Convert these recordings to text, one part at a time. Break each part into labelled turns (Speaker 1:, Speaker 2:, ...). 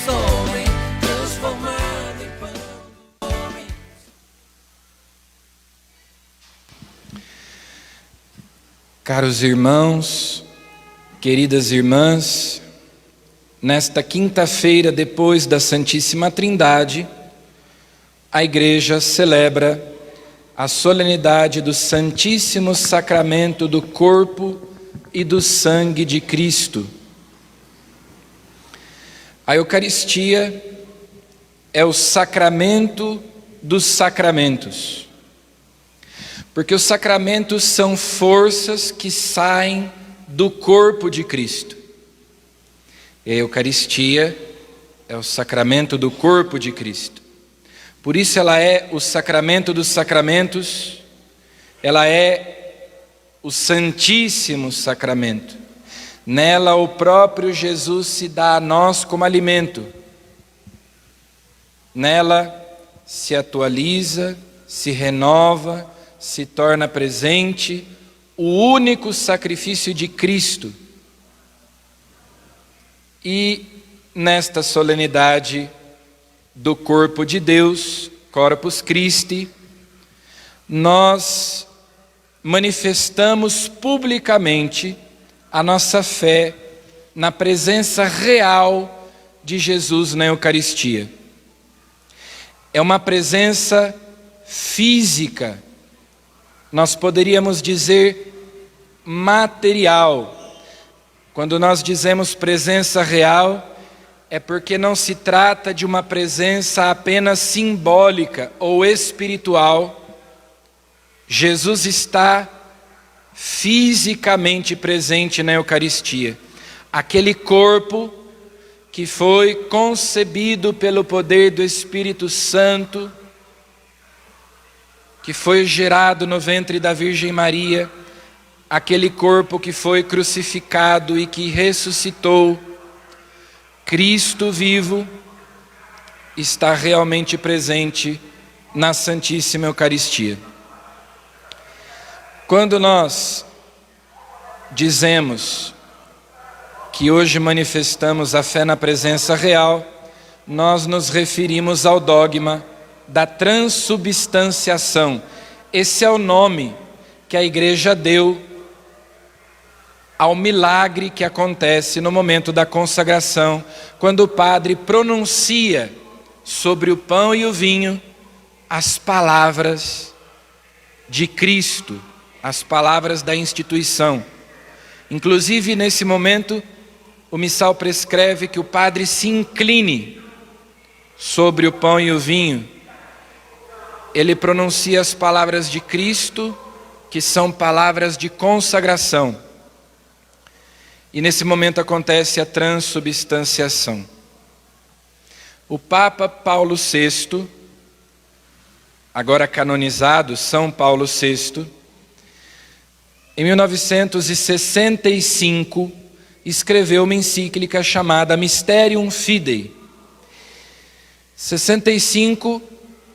Speaker 1: homem, transformado em pão do homem.
Speaker 2: Caros irmãos, queridas irmãs, nesta quinta-feira depois da Santíssima Trindade, a Igreja celebra a solenidade do Santíssimo Sacramento do corpo e do sangue de Cristo. A Eucaristia é o sacramento dos sacramentos, porque os sacramentos são forças que saem do corpo de Cristo. E a Eucaristia é o sacramento do corpo de Cristo. Por isso ela é o sacramento dos sacramentos, ela é o Santíssimo Sacramento. Nela o próprio Jesus se dá a nós como alimento. Nela se atualiza, se renova, se torna presente o único sacrifício de Cristo. E nesta solenidade do corpo de Deus, Corpus Christi, nós manifestamos publicamente a nossa fé na presença real de Jesus na Eucaristia. É uma presença física, nós poderíamos dizer material. Quando nós dizemos presença real, é porque não se trata de uma presença apenas simbólica ou espiritual. Jesus está fisicamente presente na Eucaristia. Aquele corpo que foi concebido pelo poder do Espírito Santo, que foi gerado no ventre da Virgem Maria, aquele corpo que foi crucificado e que ressuscitou, Cristo vivo, está realmente presente na Santíssima Eucaristia. Quando nós dizemos que hoje manifestamos a fé na presença real, nós nos referimos ao dogma da transubstanciação. Esse é o nome que a Igreja deu ao milagre que acontece no momento da consagração, quando o padre pronuncia sobre o pão e o vinho as palavras de Cristo, as palavras da instituição. Inclusive, nesse momento, o missal prescreve que o padre se incline sobre o pão e o vinho. Ele pronuncia as palavras de Cristo, que são palavras de consagração. E nesse momento acontece a transubstanciação. O Papa Paulo VI, agora canonizado, São Paulo VI, em 1965, escreveu uma encíclica chamada Mysterium Fidei. 65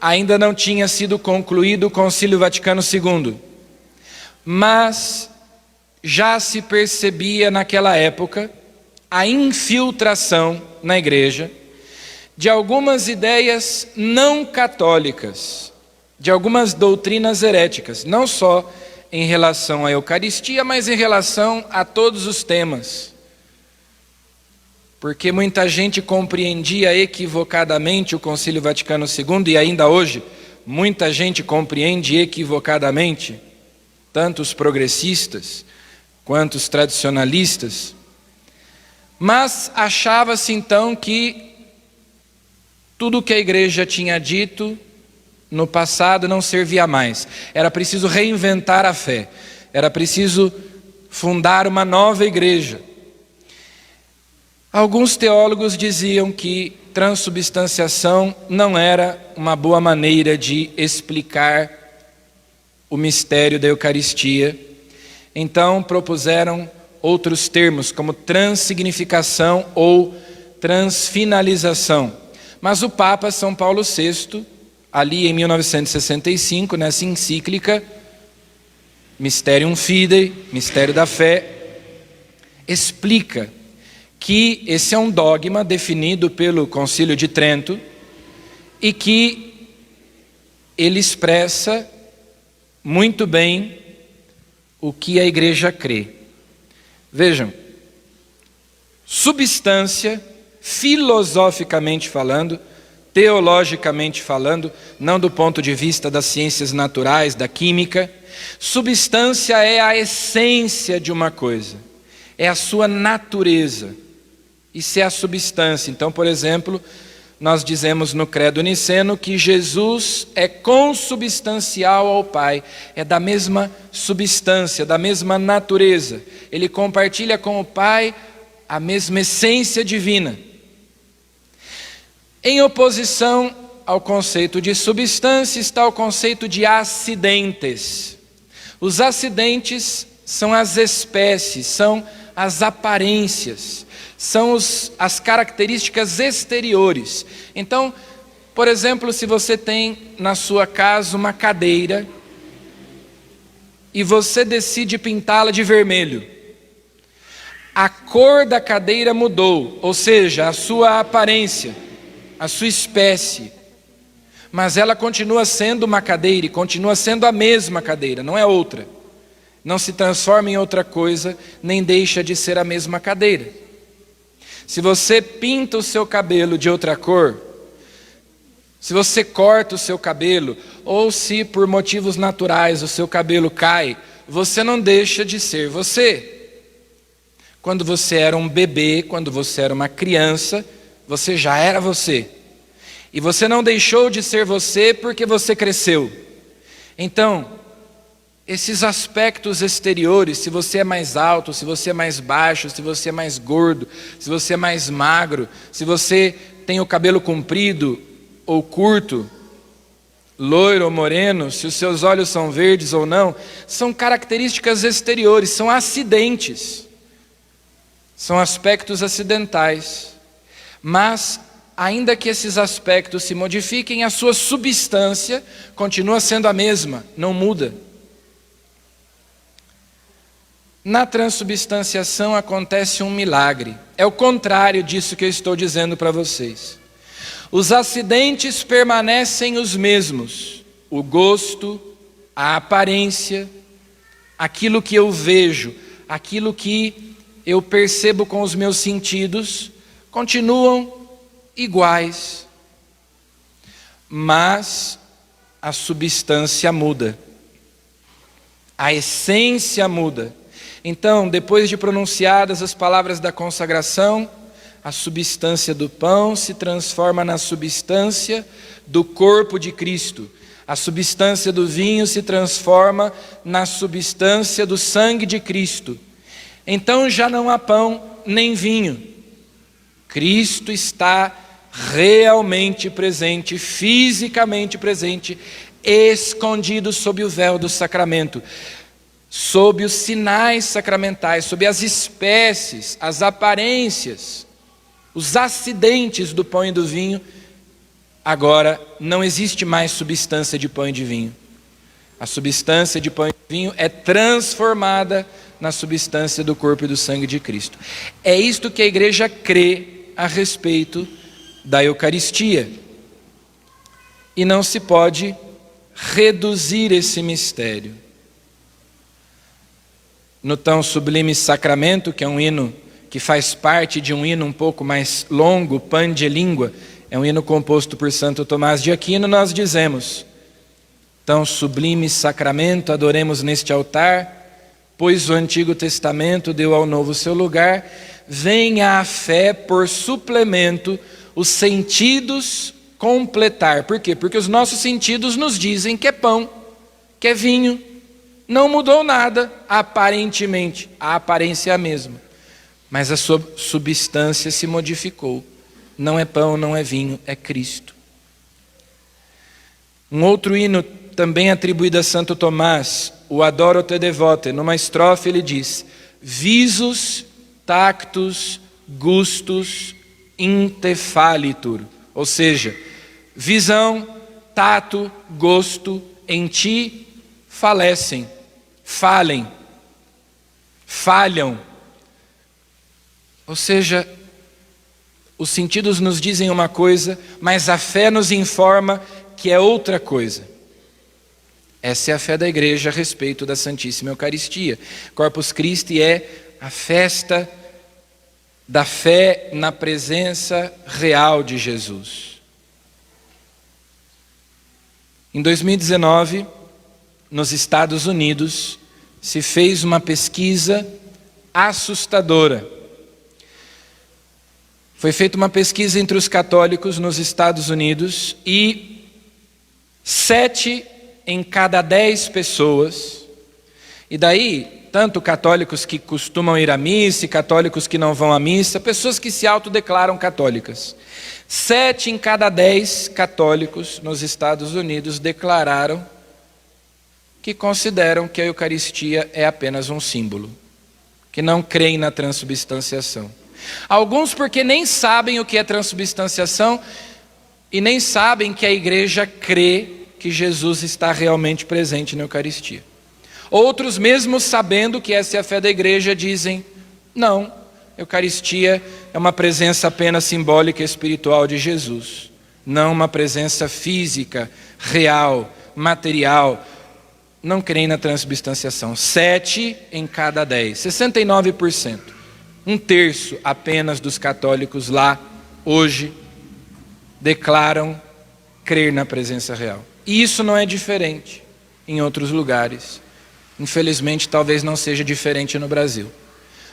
Speaker 2: ainda não tinha sido concluído o Concílio Vaticano II, mas já se percebia naquela época a infiltração na igreja de algumas ideias não católicas, de algumas doutrinas heréticas, não só em relação à Eucaristia, mas em relação a todos os temas. Porque muita gente compreendia equivocadamente o Concílio Vaticano II, e ainda hoje muita gente compreende equivocadamente, tanto os progressistas quanto os tradicionalistas, mas achava-se então que tudo o que a igreja tinha dito no passado não servia mais. Era preciso reinventar a fé, era preciso fundar uma nova igreja. Alguns teólogos diziam que transubstanciação não era uma boa maneira de explicar o mistério da Eucaristia. Então propuseram outros termos, como transsignificação ou transfinalização. Mas o Papa São Paulo VI, ali em 1965, nessa encíclica, Mysterium Fidei, Mistério da Fé, explica que esse é um dogma definido pelo Concílio de Trento e que ele expressa muito bem o que a igreja crê. Vejam, substância, filosoficamente falando, teologicamente falando, não do ponto de vista das ciências naturais, da química, substância é a essência de uma coisa, é a sua natureza. Isso é a substância. Então, por exemplo, nós dizemos no credo niceno que Jesus é consubstancial ao Pai, é da mesma substância, da mesma natureza. Ele compartilha com o Pai a mesma essência divina. Em oposição ao conceito de substância está o conceito de acidentes. Os acidentes são as espécies, são as aparências, são as características exteriores. Então, por exemplo, se você tem na sua casa uma cadeira e você decide pintá-la de vermelho, a cor da cadeira mudou, ou seja, a sua aparência, a sua espécie, mas ela continua sendo uma cadeira e continua sendo a mesma cadeira, não é outra. Não se transforma em outra coisa, nem deixa de ser a mesma cadeira. Se você pinta o seu cabelo de outra cor, se você corta o seu cabelo, ou se por motivos naturais o seu cabelo cai, você não deixa de ser você. Quando você era um bebê, quando você era uma criança, você já era você. E você não deixou de ser você porque você cresceu. Então, esses aspectos exteriores, se você é mais alto, se você é mais baixo, se você é mais gordo, se você é mais magro, se você tem o cabelo comprido ou curto, loiro ou moreno, se os seus olhos são verdes ou não, são características exteriores, são acidentes, são aspectos acidentais. Mas, ainda que esses aspectos se modifiquem, a sua substância continua sendo a mesma, não muda. Na transubstanciação acontece um milagre. É o contrário disso que eu estou dizendo para vocês. Os acidentes permanecem os mesmos. O gosto, a aparência, aquilo que eu vejo, aquilo que eu percebo com os meus sentidos, continuam iguais. Mas a substância muda. A essência muda. Então, depois de pronunciadas as palavras da consagração, a substância do pão se transforma na substância do corpo de Cristo. A substância do vinho se transforma na substância do sangue de Cristo. Então já não há pão nem vinho. Cristo está realmente presente, fisicamente presente, escondido sob o véu do sacramento. Sob os sinais sacramentais, sob as espécies, as aparências, os acidentes do pão e do vinho, agora não existe mais substância de pão e de vinho. A substância de pão e de vinho é transformada na substância do corpo e do sangue de Cristo. É isto que a igreja crê a respeito da Eucaristia. E não se pode reduzir esse mistério. No tão sublime sacramento, que é um hino que faz parte de um hino um pouco mais longo, Pan de Língua, é um hino composto por Santo Tomás de Aquino, nós dizemos: tão sublime sacramento, adoremos neste altar, pois o Antigo Testamento deu ao Novo seu lugar, venha a fé por suplemento, os sentidos completar. Por quê? Porque os nossos sentidos nos dizem que é pão, que é vinho. Não mudou nada, aparentemente, a aparência é a mesma, mas a sua substância se modificou. Não é pão, não é vinho, é Cristo. Um outro hino também atribuído a Santo Tomás, o Adoro te devote, numa estrofe ele diz: visus, tactus, gustus, intefalitur. Ou seja, visão, tato, gosto, em ti falecem. Falham. Ou seja, os sentidos nos dizem uma coisa, mas a fé nos informa que é outra coisa. Essa é a fé da igreja a respeito da Santíssima Eucaristia. Corpus Christi é a festa da fé na presença real de Jesus. Em 2019, nos Estados Unidos, se fez uma pesquisa assustadora. Foi feita uma pesquisa entre os católicos nos Estados Unidos e 7 em cada 10 pessoas, e daí, tanto católicos que costumam ir à missa e católicos que não vão à missa, pessoas que se autodeclaram católicas. 7 em cada 10 católicos nos Estados Unidos declararam que consideram que a Eucaristia é apenas um símbolo, que não creem na transubstanciação. Alguns porque nem sabem o que é transubstanciação e nem sabem que a igreja crê que Jesus está realmente presente na Eucaristia. Outros, mesmo sabendo que essa é a fé da igreja, dizem: não, Eucaristia é uma presença apenas simbólica e espiritual de Jesus, não uma presença física, real, material. Não creem na transubstanciação. 7 em cada 10, 69%. 1/3 apenas dos católicos lá, hoje, declaram crer na presença real. E isso não é diferente em outros lugares. Infelizmente, talvez não seja diferente no Brasil.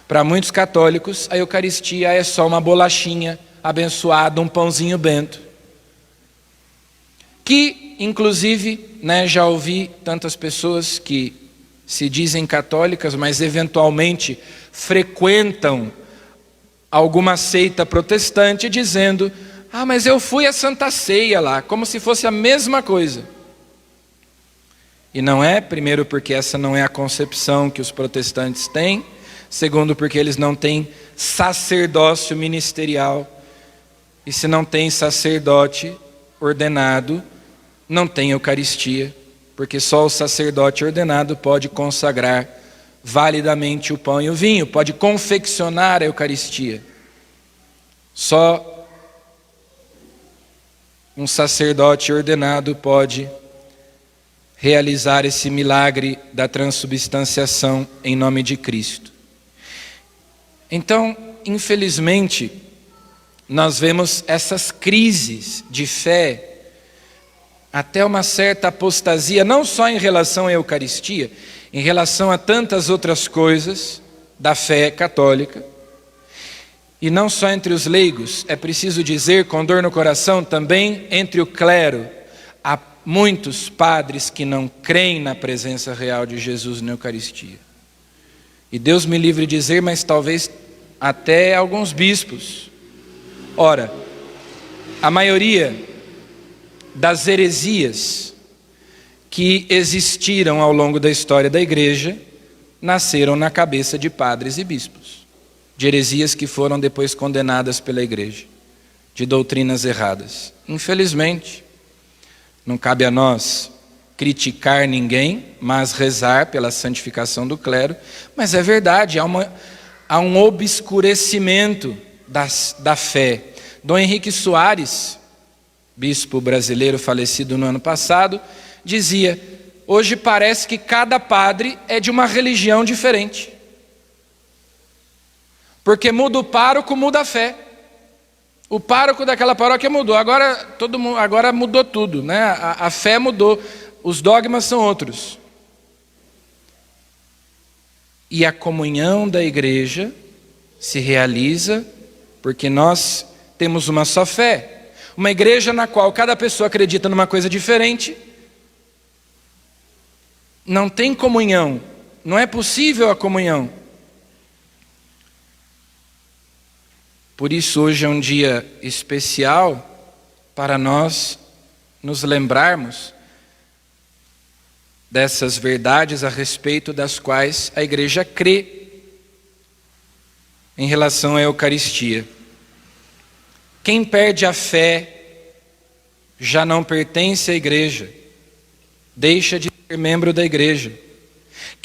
Speaker 2: Para muitos católicos, a Eucaristia é só uma bolachinha abençoada, um pãozinho bento. Que, inclusive, já ouvi tantas pessoas que se dizem católicas, mas eventualmente frequentam alguma seita protestante, dizendo: ah, mas eu fui à Santa Ceia lá, como se fosse a mesma coisa. E não é, primeiro porque essa não é a concepção que os protestantes têm, segundo porque eles não têm sacerdócio ministerial, e se não tem sacerdote ordenado, não tem Eucaristia, porque só o sacerdote ordenado pode consagrar validamente o pão e o vinho, pode confeccionar a Eucaristia. Só um sacerdote ordenado pode realizar esse milagre da transubstanciação em nome de Cristo. Então, infelizmente, nós vemos essas crises de fé, até uma certa apostasia, não só em relação à Eucaristia, em relação a tantas outras coisas da fé católica. E não só entre os leigos, é preciso dizer, com dor no coração, também entre o clero. Há muitos padres que não creem na presença real de Jesus na Eucaristia. E Deus me livre de dizer, mas talvez até alguns bispos. Ora, a maioria das heresias que existiram ao longo da história da igreja nasceram na cabeça de padres e bispos, de heresias que foram depois condenadas pela igreja, de doutrinas erradas. Infelizmente, não cabe a nós criticar ninguém, mas rezar pela santificação do clero. Mas é verdade, há um obscurecimento da fé. Dom Henrique Soares, bispo brasileiro falecido no ano passado, dizia: hoje parece que cada padre é de uma religião diferente. Porque muda o pároco, muda a fé. O pároco daquela paróquia mudou, agora mudou tudo, né? A fé mudou, os dogmas são outros. E a comunhão da igreja se realiza porque nós temos uma só fé. Uma igreja na qual cada pessoa acredita numa coisa diferente, não tem comunhão, não é possível a comunhão. Por isso hoje é um dia especial para nós nos lembrarmos dessas verdades a respeito das quais a igreja crê em relação à Eucaristia. Quem perde a fé já não pertence à igreja, deixa de ser membro da igreja.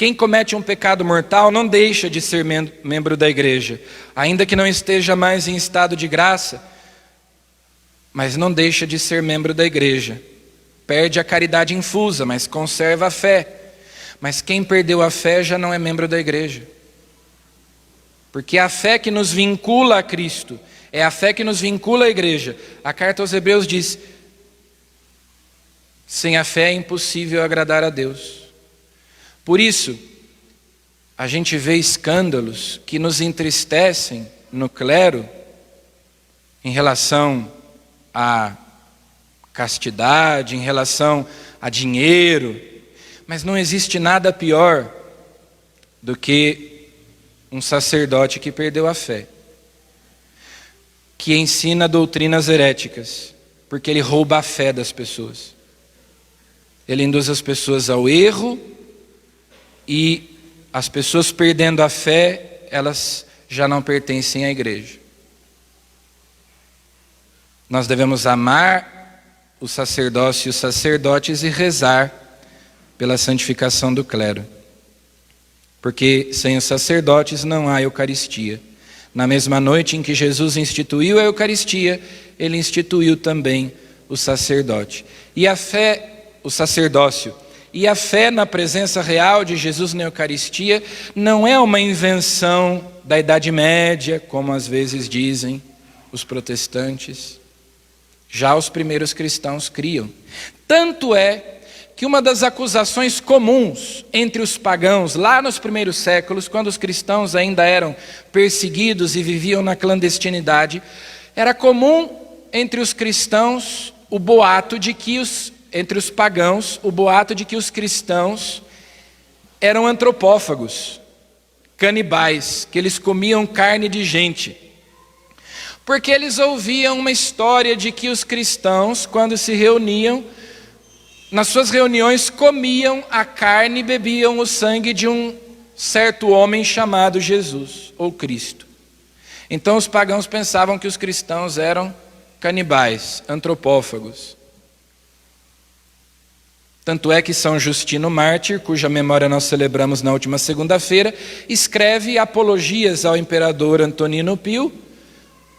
Speaker 2: Quem comete um pecado mortal não deixa de ser membro da igreja, ainda que não esteja mais em estado de graça, mas não deixa de ser membro da igreja. Perde a caridade infusa, mas conserva a fé. Mas quem perdeu a fé já não é membro da igreja. Porque a fé que nos vincula a Cristo, é a fé que nos vincula à igreja. A carta aos Hebreus diz: sem a fé é impossível agradar a Deus. Por isso, a gente vê escândalos que nos entristecem no clero em relação à castidade, em relação a dinheiro, mas não existe nada pior do que um sacerdote que perdeu a fé, que ensina doutrinas heréticas, porque ele rouba a fé das pessoas. Ele induz as pessoas ao erro, e as pessoas perdendo a fé, elas já não pertencem à igreja. Nós devemos amar o sacerdócio e os sacerdotes e rezar pela santificação do clero. Porque sem os sacerdotes não há Eucaristia. Na mesma noite em que Jesus instituiu a Eucaristia, ele instituiu também o sacerdote. E a fé, o sacerdócio, e a fé na presença real de Jesus na Eucaristia não é uma invenção da Idade Média, como às vezes dizem os protestantes. Já os primeiros cristãos criam. Tanto é que uma das acusações comuns entre os pagãos, lá nos primeiros séculos, quando os cristãos ainda eram perseguidos e viviam na clandestinidade, era comum entre os cristãos o boato de que entre os pagãos, o boato de que os cristãos eram antropófagos, canibais, que eles comiam carne de gente. Porque eles ouviam uma história de que os cristãos, quando se reuniam, nas suas reuniões comiam a carne e bebiam o sangue de um certo homem chamado Jesus, ou Cristo. Então os pagãos pensavam que os cristãos eram canibais, antropófagos. Tanto é que São Justino Mártir, cuja memória nós celebramos na última segunda-feira, escreve apologias ao imperador Antonino Pio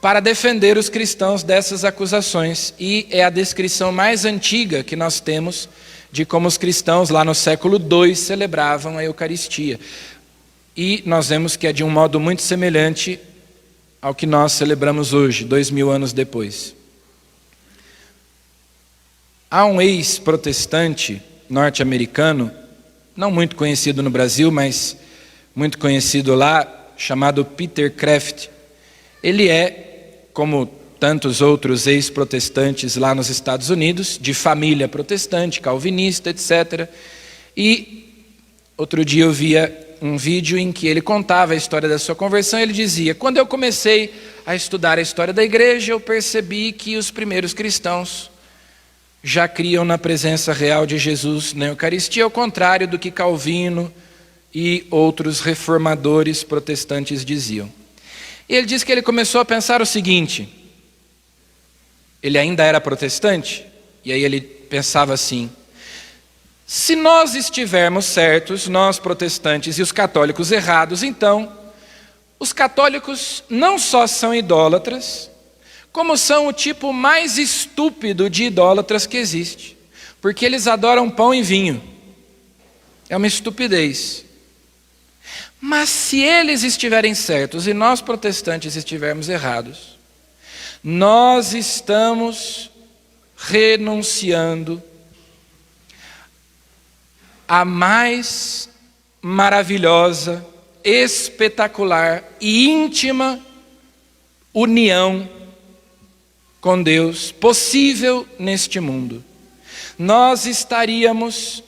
Speaker 2: para defender os cristãos dessas acusações. E é a descrição mais antiga que nós temos de como os cristãos lá no século II celebravam a Eucaristia. E nós vemos que é de um modo muito semelhante ao que nós celebramos hoje, 2000 anos depois. Há um ex-protestante norte-americano, não muito conhecido no Brasil, mas muito conhecido lá, chamado Peter Kreeft. Ele é, como tantos outros ex-protestantes lá nos Estados Unidos, de família protestante, calvinista, etc. E outro dia eu via um vídeo em que ele contava a história da sua conversão. Ele dizia: quando eu comecei a estudar a história da igreja, eu percebi que os primeiros cristãos já criam na presença real de Jesus na Eucaristia, ao contrário do que Calvino e outros reformadores protestantes diziam. E ele diz que ele começou a pensar o seguinte: ele ainda era protestante, e aí ele pensava assim: se nós estivermos certos, nós protestantes, e os católicos errados, então os católicos não só são idólatras, como são o tipo mais estúpido de idólatras que existe, porque eles adoram pão e vinho. É uma estupidez. Mas se eles estiverem certos e nós protestantes estivermos errados, nós estamos renunciando à mais maravilhosa, espetacular e íntima união com Deus possível neste mundo. Nós estaríamos,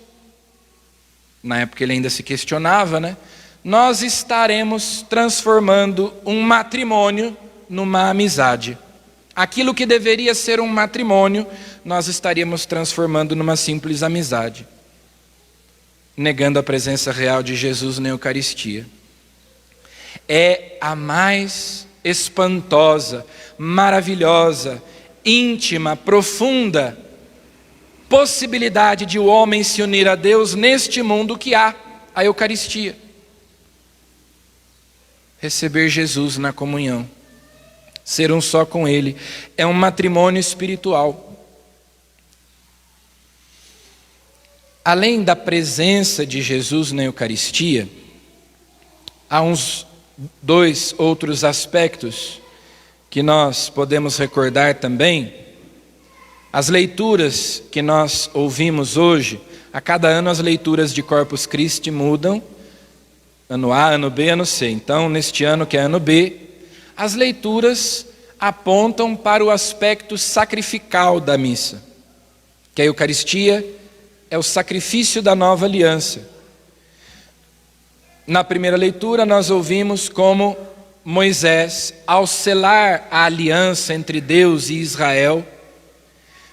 Speaker 2: na época ele ainda se questionava, né? Nós estaremos transformando um matrimônio numa amizade. Aquilo que deveria ser um matrimônio, nós estaríamos transformando numa simples amizade, negando a presença real de Jesus na Eucaristia. É a mais espantosa, maravilhosa, íntima, profunda possibilidade de o homem se unir a Deus neste mundo que há. a Eucaristia. Receber Jesus na comunhão, ser um só com Ele, é um matrimônio espiritual. Além da presença de Jesus na Eucaristia, há uns 2 outros aspectos que nós podemos recordar também. As leituras que nós ouvimos hoje, a cada ano as leituras de Corpus Christi mudam, ano A, ano B, ano C. Então, neste ano que é ano B, as leituras apontam para o aspecto sacrificial da missa, que a Eucaristia é o sacrifício da nova aliança. Na primeira leitura nós ouvimos como Moisés, ao selar a aliança entre Deus e Israel,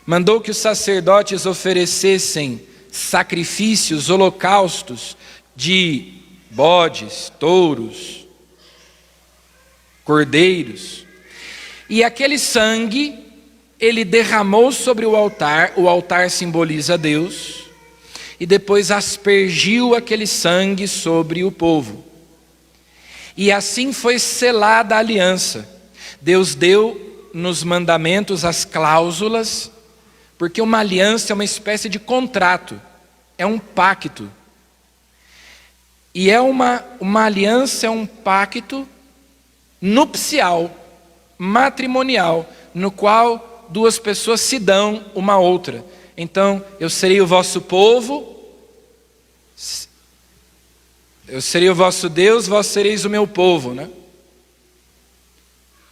Speaker 2: mandou que os sacerdotes oferecessem sacrifícios, holocaustos de bodes, touros, cordeiros. E aquele sangue ele derramou sobre o altar simboliza Deus, e depois aspergiu aquele sangue sobre o povo. E assim foi selada a aliança. Deus deu nos mandamentos as cláusulas, porque uma aliança é uma espécie de contrato, é um pacto. E é uma aliança, é um pacto nupcial, matrimonial, no qual 2 pessoas se dão uma à outra. Então, eu serei o vosso povo, eu serei o vosso Deus, vós sereis o meu povo, né?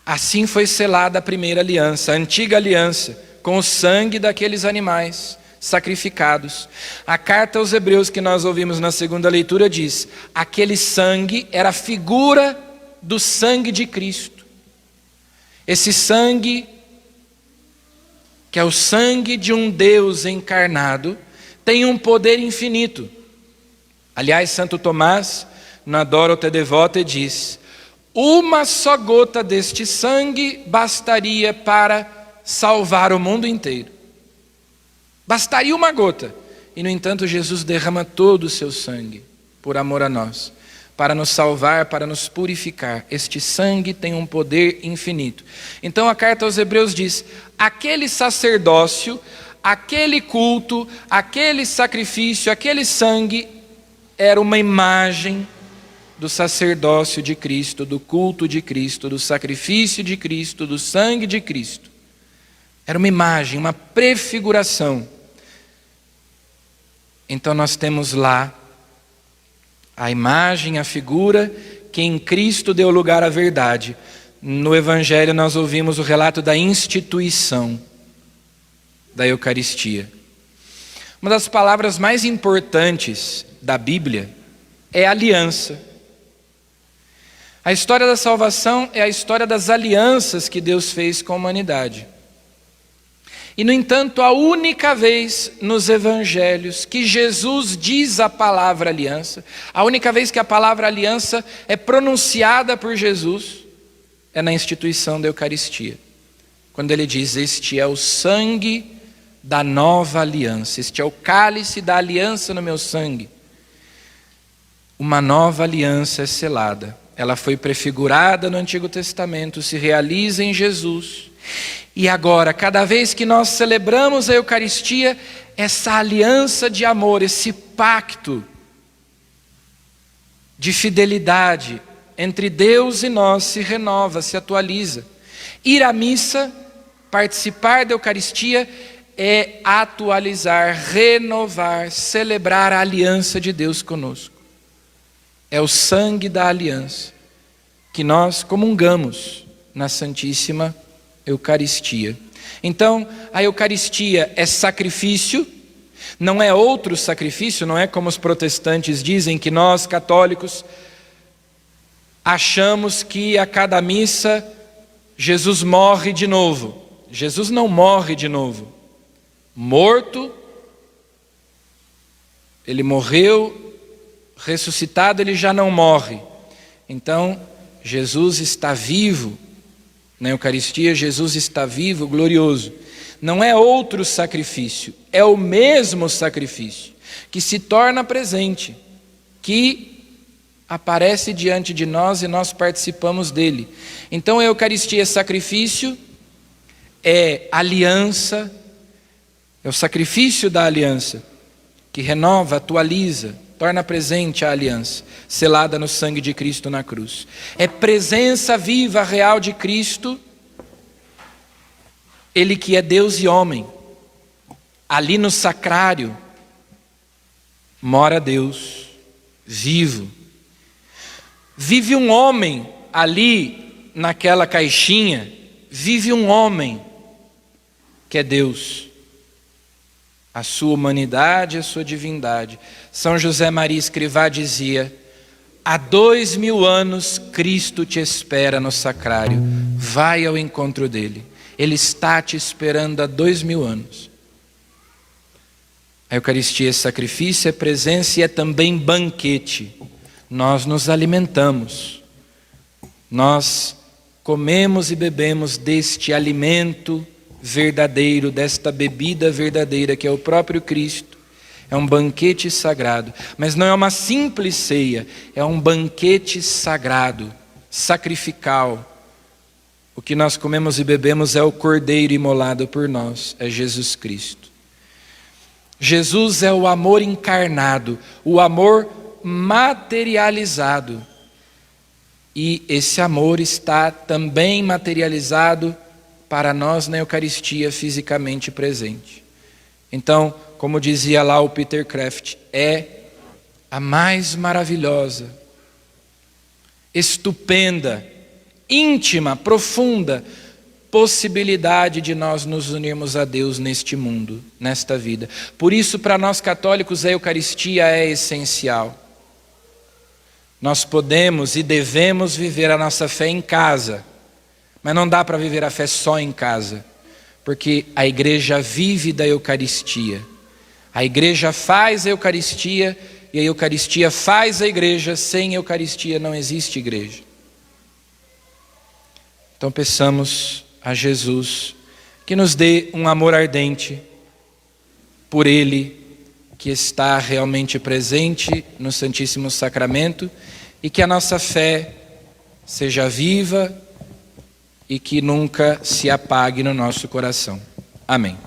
Speaker 2: Assim foi selada a primeira aliança, a antiga aliança, com o sangue daqueles animais sacrificados. A carta aos Hebreus que nós ouvimos na segunda leitura diz: aquele sangue era a figura do sangue de Cristo. Esse sangue, que é o sangue de um Deus encarnado, tem um poder infinito. Aliás, Santo Tomás, na Dorothea Devota, diz: uma só gota deste sangue bastaria para salvar o mundo inteiro. Bastaria uma gota. E, no entanto, Jesus derrama todo o seu sangue por amor a nós, para nos salvar, para nos purificar. Este sangue tem um poder infinito. Então a carta aos Hebreus diz: aquele sacerdócio, aquele culto, aquele sacrifício, aquele sangue era uma imagem do sacerdócio de Cristo, do culto de Cristo, do sacrifício de Cristo, do sangue de Cristo. Era uma imagem, uma prefiguração. Então nós temos lá a imagem, a figura que em Cristo deu lugar à verdade. No Evangelho nós ouvimos o relato da instituição da Eucaristia. Uma das palavras mais importantes da Bíblia é aliança. A história da salvação é a história das alianças que Deus fez com a humanidade. E, no entanto, a única vez nos evangelhos que Jesus diz a palavra aliança, a única vez que a palavra aliança é pronunciada por Jesus, é na instituição da Eucaristia. Quando ele diz: este é o sangue da nova aliança, este é o cálice da aliança no meu sangue. Uma nova aliança é selada. Ela foi prefigurada no Antigo Testamento, se realiza em Jesus. E agora, cada vez que nós celebramos a Eucaristia, essa aliança de amor, esse pacto de fidelidade entre Deus e nós se renova, se atualiza. Ir à missa, participar da Eucaristia, é atualizar, renovar, celebrar a aliança de Deus conosco. É o sangue da aliança que nós comungamos na Santíssima Eucaristia. Então, a Eucaristia é sacrifício, não é outro sacrifício, não é como os protestantes dizem, que nós, católicos, achamos que a cada missa Jesus morre de novo. Jesus não morre de novo. Morto, ele morreu, ressuscitado, ele já não morre. Então, Jesus está vivo. Na Eucaristia, Jesus está vivo, glorioso. Não é outro sacrifício, é o mesmo sacrifício que se torna presente que aparece diante de nós e nós participamos dele. Então a Eucaristia é sacrifício, é aliança, é o sacrifício da aliança, que renova, atualiza, torna presente a aliança, selada no sangue de Cristo na cruz. É presença viva, real de Cristo, Ele que é Deus e homem. Ali no sacrário mora Deus, vivo. Vive um homem ali naquela caixinha, vive um homem que é Deus. A sua humanidade, a sua divindade. São José Maria Escrivá dizia: há 2000 anos Cristo te espera no sacrário, vai ao encontro dele. Ele está te esperando há 2000 anos. A Eucaristia é sacrifício, é presença e é também banquete. Nós nos alimentamos, nós comemos e bebemos deste alimento verdadeiro, desta bebida verdadeira que é o próprio Cristo. É um banquete sagrado, mas não é uma simples ceia, é um banquete sagrado, sacrificial. O que nós comemos e bebemos é o Cordeiro imolado por nós, é Jesus Cristo. Jesus é o amor encarnado, o amor materializado. E esse amor está também materializado para nós na Eucaristia fisicamente presente. Então, como dizia lá o Peter Kraft, é a mais maravilhosa, estupenda, íntima, profunda possibilidade de nós nos unirmos a Deus neste mundo, nesta vida. Por isso, para nós católicos, a Eucaristia é essencial. Nós podemos e devemos viver a nossa fé em casa, mas não dá para viver a fé só em casa, porque a igreja vive da Eucaristia. A igreja faz a Eucaristia e a Eucaristia faz a igreja. Sem Eucaristia não existe igreja. Então peçamos a Jesus que nos dê um amor ardente por Ele, que está realmente presente no Santíssimo Sacramento, e que a nossa fé seja viva e que nunca se apague no nosso coração. Amém.